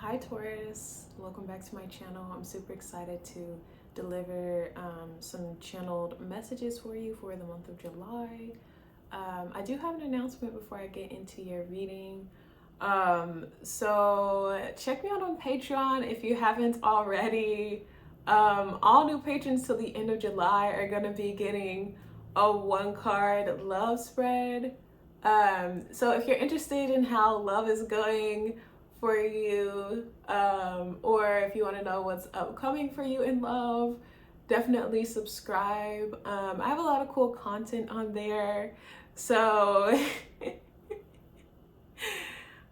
Hi Taurus, welcome back to my channel. I'm super excited to deliver some channeled messages for you for the month of July. I do have an announcement before I get into your reading. So check me out on Patreon if you haven't already. All new patrons till the end of July are going to be getting a 1-card love spread. So if you're interested in how love is going for you, or if you want to know what's upcoming for you in love, definitely subscribe. I have a lot of cool content on there. So I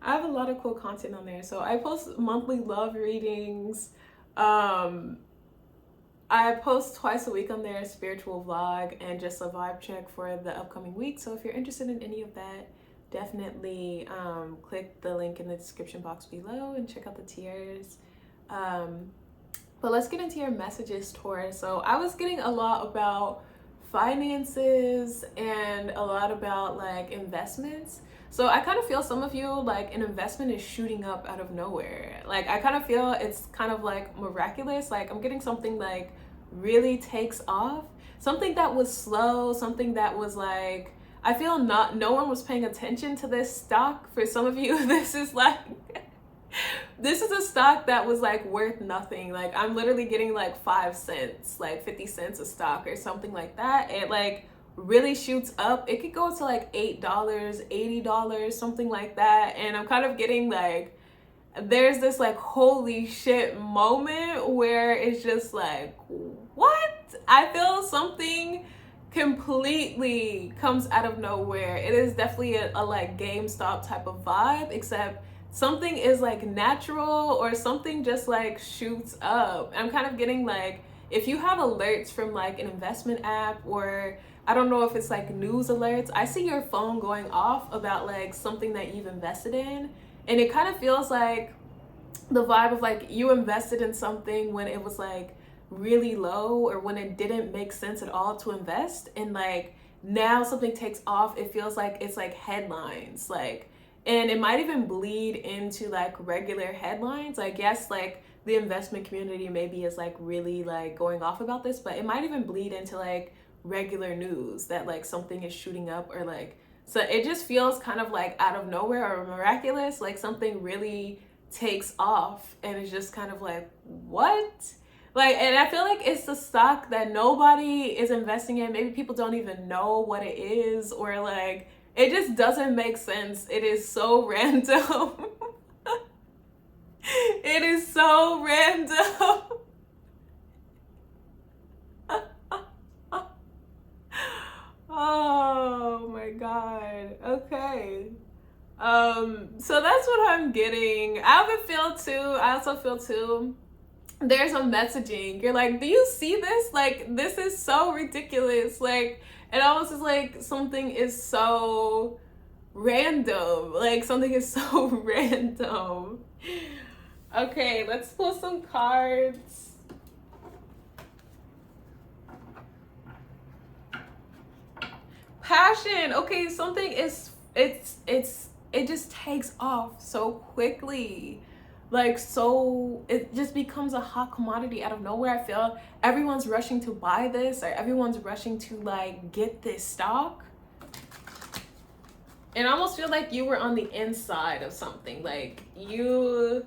have a lot of cool content on there. So I post monthly love readings. I post twice a week on there, a spiritual vlog and just a vibe check for the upcoming week. So if you're interested in any of that, definitely click the link in the description box below and check out the tiers. But let's get into your messages, Taurus. So I was getting a lot about finances and a lot about like investments. So I kind of feel some of you, like an investment is shooting up out of nowhere. Like I kind of feel it's kind of like miraculous. Like I'm getting something like really takes off. Something that was slow, something that was like, I feel no one was paying attention to this stock. For some of you, this is like, this is a stock that was like worth nothing. Like I'm literally getting like 5 cents, like 50 cents a stock or something like that. It like really shoots up. It could go to like $8, $80, something like that. And I'm kind of getting like, there's this like holy shit moment where it's just like, what? I feel something completely comes out of nowhere. It is definitely a like GameStop type of vibe, except something is like natural or something just like shoots up. I'm kind of getting like, if you have alerts from like an investment app, or I don't know if it's like news alerts, I see your phone going off about like something that you've invested in, and it kind of feels like the vibe of like you invested in something when it was like really low or when it didn't make sense at all to invest, and like now something takes off. It feels like it's like headlines, like, and it might even bleed into like regular headlines. I guess like the investment community maybe is like really like going off about this, but it might even bleed into like regular news that like something is shooting up, or like, so it just feels kind of like out of nowhere or miraculous, like something really takes off and it's just kind of like, what? Like, and I feel like it's the stock that nobody is investing in. Maybe people don't even know what it is, or like it just doesn't make sense. It is so random. It is so random. Oh my god. Okay. So that's what I'm getting. I also feel too, there's a messaging. You're like, do you see this? Like, this is so ridiculous. Like, it almost is like something is so random. Like, something is so random. Okay, let's pull some cards. Passion. Okay, something is, it just takes off so quickly. Like, so it just becomes a hot commodity out of nowhere. I feel everyone's rushing to buy this, or everyone's rushing to like get this stock. And I almost feel like you were on the inside of something. Like you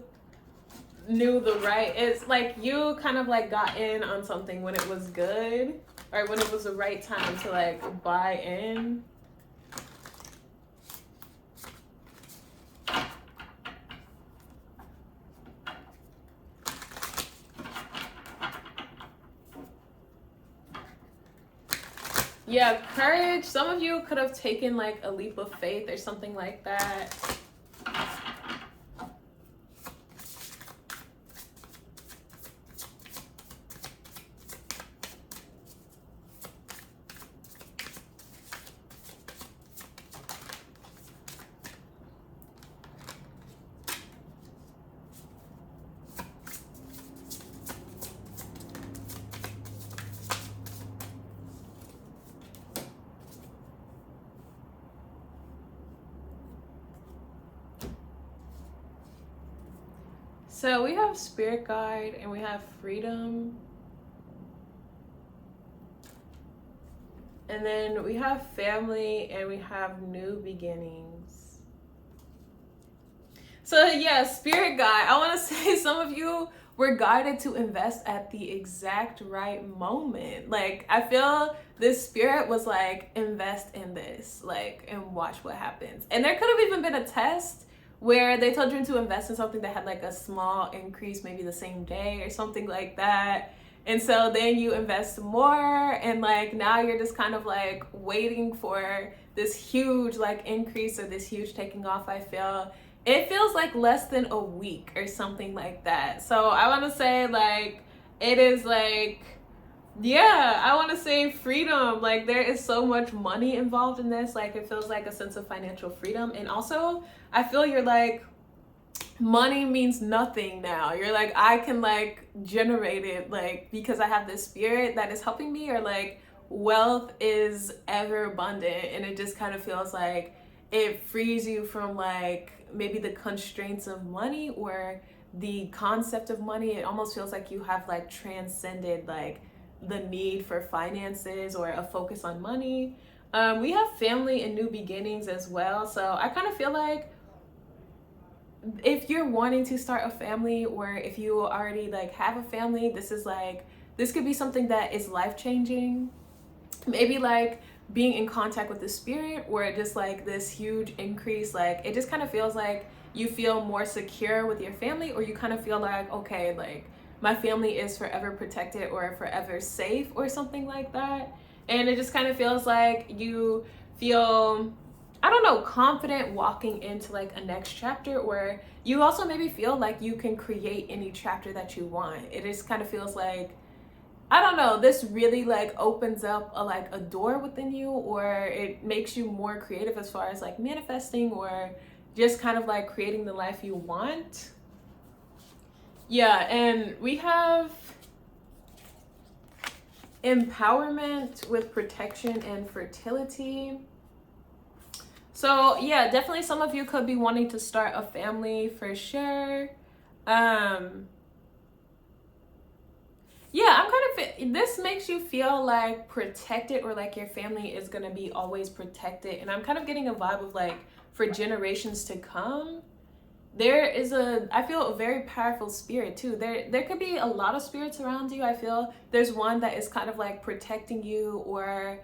knew the right, it's like you kind of like got in on something when it was good, or when it was the right time to like buy in. Yeah, courage. Some of you could have taken like a leap of faith or something like that. So we have spirit guide and we have freedom. And then we have family and we have new beginnings. So yeah, spirit guide. I want to say some of you were guided to invest at the exact right moment. Like, I feel this spirit was like, invest in this, like, and watch what happens. And there could have even been a test where they told you to invest in something that had like a small increase, maybe the same day or something like that. And so then you invest more, and like now you're just kind of like waiting for this huge like increase or this huge taking off. I feel it feels like less than a week or something like that. So I want to say like it is like, yeah, I want to say freedom. Like, there is so much money involved in this. Like, it feels like a sense of financial freedom. And also I feel you're like, money means nothing now. You're like, I can like generate it, like, because I have this spirit that is helping me, or like wealth is ever abundant. And it just kind of feels like it frees you from like maybe the constraints of money or the concept of money. It almost feels like you have like transcended like the need for finances or a focus on money. We have family and new beginnings as well. So I kind of feel like if you're wanting to start a family, or if you already like have a family, this is like, this could be something that is life-changing. Maybe like being in contact with the spirit, or just like this huge increase. Like, it just kind of feels like you feel more secure with your family, or you kind of feel like, okay, like my family is forever protected or forever safe or something like that. And it just kind of feels like you feel, I don't know, confident walking into like a next chapter, or you also maybe feel like you can create any chapter that you want. It just kind of feels like, I don't know, this really like opens up a door within you, or it makes you more creative as far as like manifesting, or just kind of like creating the life you want. Yeah, and we have empowerment with protection and fertility. So yeah, definitely some of you could be wanting to start a family for sure. Yeah, I'm kind of, this makes you feel like protected, or like your family is gonna be always protected. And I'm kind of getting a vibe of like, for generations to come. There is I feel a very powerful spirit too. There could be a lot of spirits around you. I feel there's one that is kind of like protecting you, or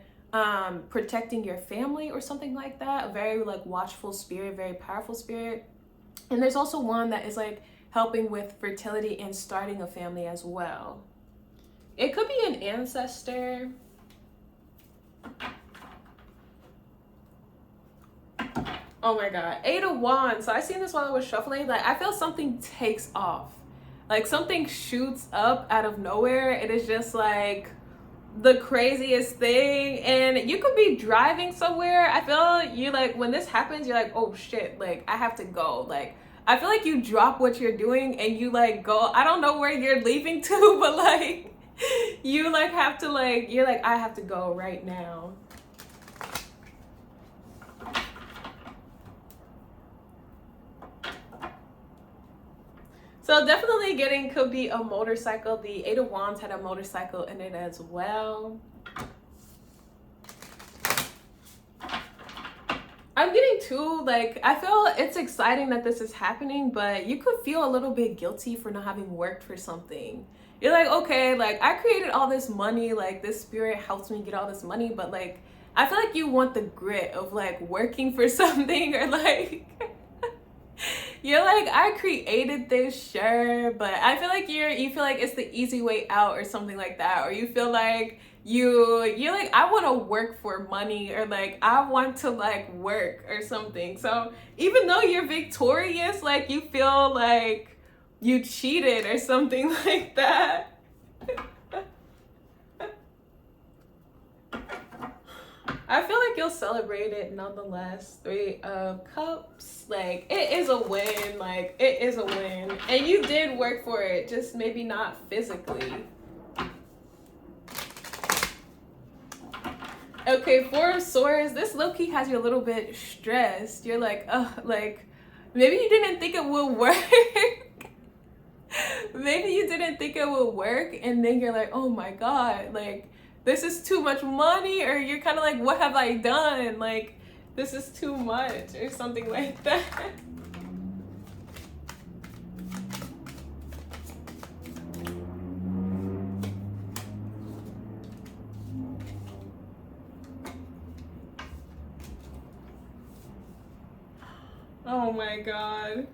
protecting your family or something like that. A very like watchful spirit, very powerful spirit. And there's also one that is like helping with fertility and starting a family as well. It could be an ancestor. Oh my god, 8 of Wands. So I seen this while I was shuffling. Like, I feel something takes off, like something shoots up out of nowhere. It is just like the craziest thing. And you could be driving somewhere. I feel you like, when this happens, you're like, oh shit, like I have to go. Like, I feel like you drop what you're doing and you like go. I don't know where you're leaving to, but like you like have to like, you're like, I have to go right now. So definitely getting, could be a motorcycle. The 8 of Wands had a motorcycle in it as well. I'm getting too, like, I feel it's exciting that this is happening, but you could feel a little bit guilty for not having worked for something. You're like, okay, like I created all this money, like this spirit helps me get all this money, but like, I feel like you want the grit of like working for something, or like, you're like, I created this, sure, but I feel like you feel like it's the easy way out or something like that, or you feel like you're like, I want to work for money, or like I want to like work or something. So even though you're victorious, like you feel like you cheated or something like that. I feel like you'll celebrate it nonetheless. 3 of Cups, like it is a win, like it is a win, and you did work for it, just maybe not physically. Okay, 4 of Swords. This low-key has you a little bit stressed. You're like, ugh, like maybe you didn't think it would work. maybe you didn't think it would work, and then you're like, oh my God, like, this is too much money, or you're kind of like, what have I done? Like, this is too much, or something like that. Oh my God.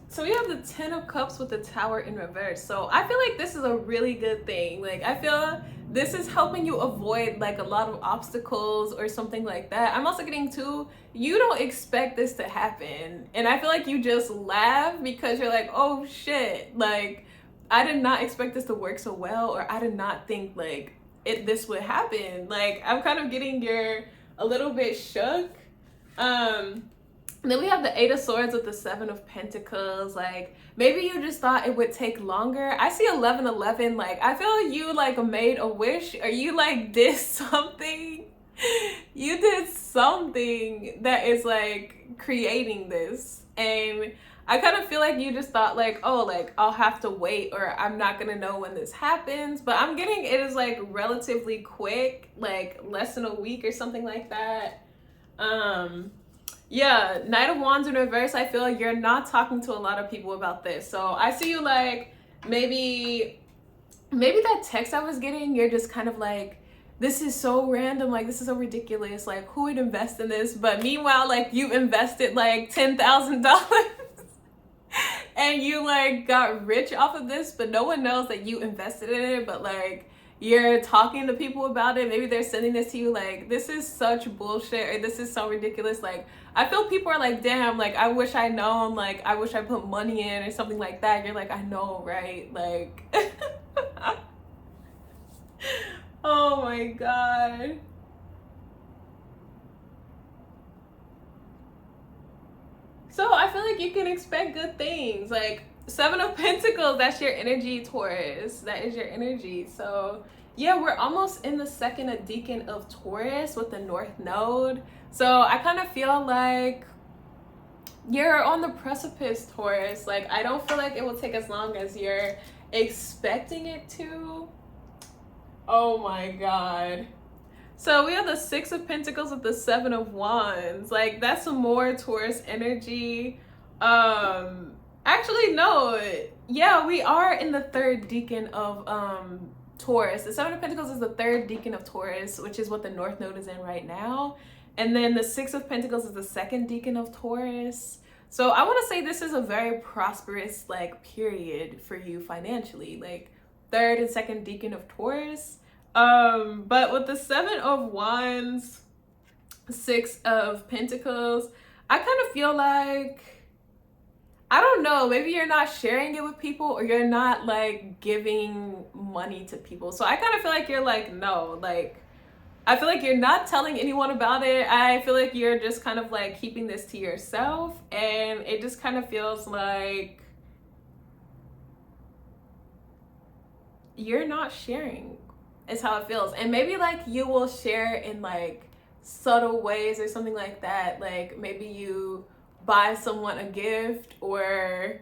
So we have the Ten of Cups with the Tower in reverse. So I feel like this is a really good thing. Like, I feel this is helping you avoid like a lot of obstacles or something like that. I'm also getting too, you don't expect this to happen. And I feel like you just laugh because you're like, oh shit, like, I did not expect this to work so well, or I did not think like this would happen. Like, I'm kind of getting you're a little bit shook. And then we have the Eight of Swords with the Seven of Pentacles. Like, maybe you just thought it would take longer. I see 1111. Like, I feel you like made a wish, or you like did something. You did something that is like creating this. And I kind of feel like you just thought like, oh, like I'll have to wait, or I'm not gonna know when this happens. But I'm getting it is like relatively quick, like less than a week or something like that. Yeah, Knight of Wands in reverse. I feel like you're not talking to a lot of people about this. So I see you like maybe that text I was getting, you're just kind of like, this is so random, like this is so ridiculous, like who would invest in this? But meanwhile, like you invested like $10,000 and you like got rich off of this, but no one knows that you invested in it. But like, you're talking to people about it. Maybe they're sending this to you like, this is such bullshit, or this is so ridiculous. Like, I feel people are like, damn, like I wish I known, like I wish I put money in or something like that. You're like, I know, right? Like oh my God. So I feel like you can expect good things. Like, Seven of Pentacles, that's your energy, Taurus. That is your energy. So yeah, we're almost in the second decan of Taurus with the North Node. So I kind of feel like you're on the precipice, Taurus. Like, I don't feel like it will take as long as you're expecting it to. Oh my God. So we have the Six of Pentacles with the Seven of Wands. Like, that's some more Taurus energy. Actually, no. Yeah, we are in the third decan of Taurus. The Seven of Pentacles is the third decan of Taurus, which is what the North Node is in right now. And then the Six of Pentacles is the second decan of Taurus. So I want to say this is a very prosperous like period for you financially. Like, third and second decan of Taurus. But with the Seven of Wands, Six of Pentacles, I kind of feel like, I don't know, maybe you're not sharing it with people, or you're not like giving money to people. So I kind of feel like you're like, no, like, I feel like you're not telling anyone about it. I feel like you're just kind of like keeping this to yourself, and it just kind of feels like you're not sharing. Is how it feels. And maybe like you will share in like subtle ways or something like that. Like, maybe you buy someone a gift, or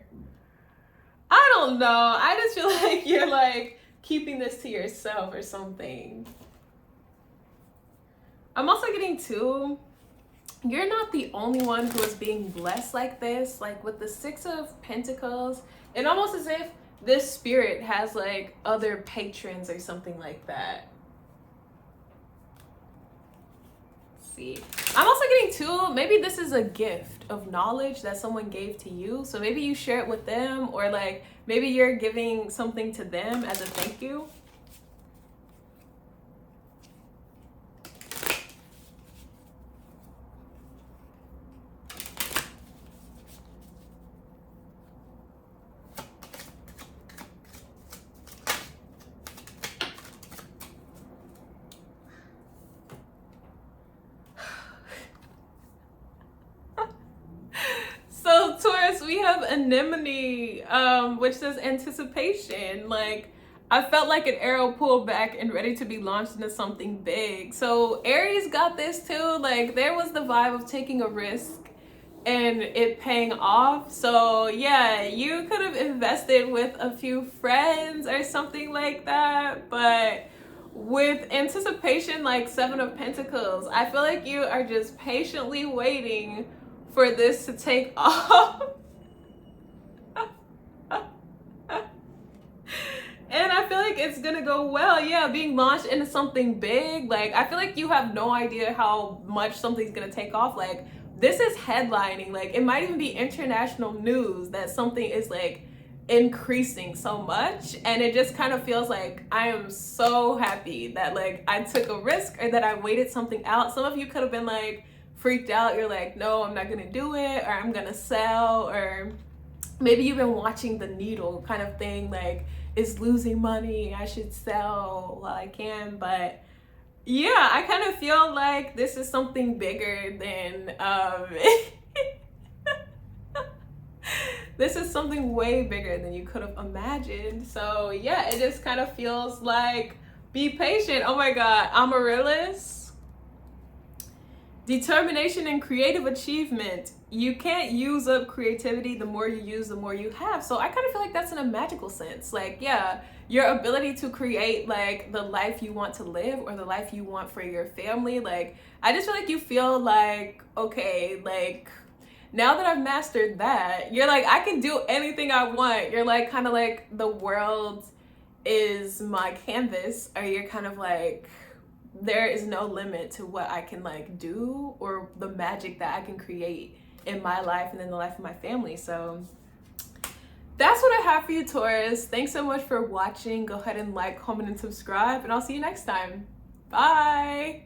I don't know. I just feel like you're like keeping this to yourself or something. I'm also getting too, you're not the only one who is being blessed like this. Like, with the Six of Pentacles, it almost as if this spirit has like other patrons or something like that. Let's see. I'm also getting too, maybe this is a gift of knowledge that someone gave to you. So maybe you share it with them, or like maybe you're giving something to them as a thank you. So Taurus, we have anemone, which says anticipation. Like, I felt like an arrow pulled back and ready to be launched into something big. So Aries got this too. Like there was the vibe of taking a risk and it paying off. So yeah, you could have invested with a few friends or something like that. But with anticipation, like Seven of Pentacles, I feel like you are just patiently waiting for this to take off. And I feel like it's gonna go well. Yeah, being launched into something big. Like, I feel like you have no idea how much something's gonna take off. Like, this is headlining. Like, it might even be international news that something is like increasing so much. And it just kind of feels like I am so happy that like I took a risk or that I waited something out. Some of you could have been like freaked out. You're like, no, I'm not gonna do it, or I'm gonna sell, or maybe you've been watching the needle kind of thing, like it's losing money, I should sell while I can. But yeah, I kind of feel like this is something bigger than this is something way bigger than you could have imagined. So yeah, it just kind of feels like be patient. Oh my god, Amaryllis. Determination and creative achievement. You can't use up creativity. The more you use, the more you have. So I kind of feel like that's in a magical sense. Like, yeah, your ability to create like the life you want to live or the life you want for your family. Like, I just feel like you feel like, okay, like now that I've mastered that, you're like, I can do anything I want. You're like, kind of like the world is my canvas, or you're kind of like, there is no limit to what I can like do or the magic that I can create in my life and in the life of my family. So that's what I have for you, Taurus. Thanks so much for watching. Go ahead and like, comment, and subscribe, and I'll see you next time. Bye.